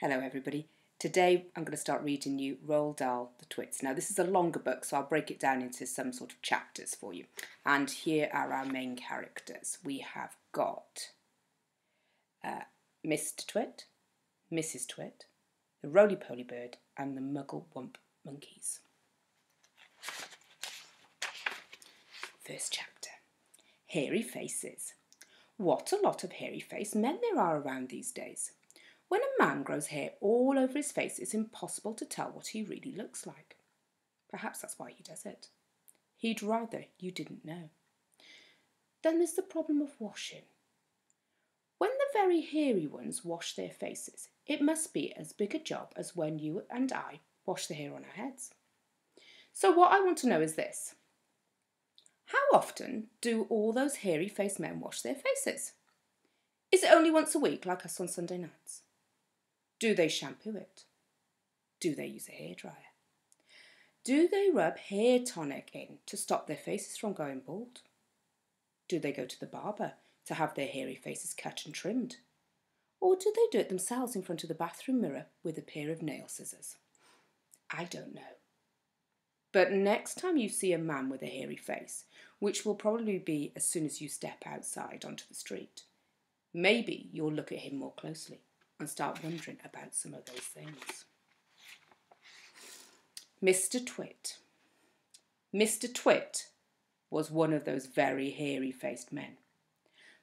Hello everybody. Today I'm going to start reading you Roald Dahl, The Twits. Now this is a longer book, so I'll break it down into some sort of chapters for you. And here are our main characters. We have got Mr. Twit, Mrs. Twit, the roly-poly bird and the muggle-wump monkeys. First chapter. Hairy faces. What a lot of hairy-faced men there are around these days. When a man grows hair all over his face, it's impossible to tell what he really looks like. Perhaps that's why he does it. He'd rather you didn't know. Then there's the problem of washing. When the very hairy ones wash their faces, it must be as big a job as when you and I wash the hair on our heads. So what I want to know is this. How often do all those hairy-faced men wash their faces? Is it only once a week, like us on Sunday nights? Do they shampoo it? Do they use a hairdryer? Do they rub hair tonic in to stop their faces from going bald? Do they go to the barber to have their hairy faces cut and trimmed? Or do they do it themselves in front of the bathroom mirror with a pair of nail scissors? I don't know. But next time you see a man with a hairy face, which will probably be as soon as you step outside onto the street, maybe you'll look at him more closely and start wondering about some of those things. Mr. Twit. Mr. Twit was one of those very hairy-faced men.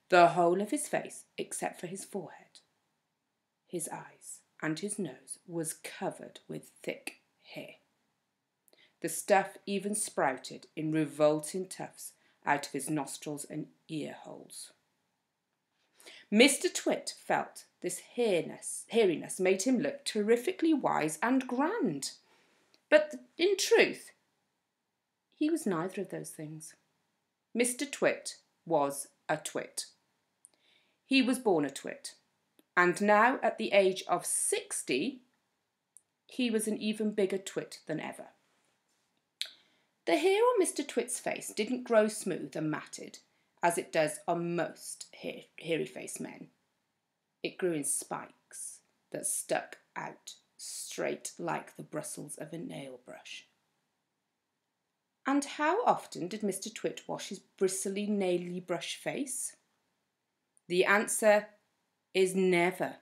The whole of his face, except for his forehead, his eyes and his nose, was covered with thick hair. The stuff even sprouted in revolting tufts out of his nostrils and ear holes. Mr. Twit felt this hairiness made him look terrifically wise and grand. But in truth, he was neither of those things. Mr. Twit was a twit. He was born a twit, and now at the age of 60, he was an even bigger twit than ever. The hair on Mr. Twit's face didn't grow smooth and matted, as it does on most hairy-faced men. It grew in spikes that stuck out straight like the bristles of a nail brush. And how often did Mr. Twit wash his bristly, naily brush face? The answer is never.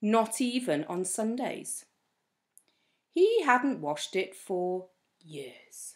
Not even on Sundays. He hadn't washed it for years.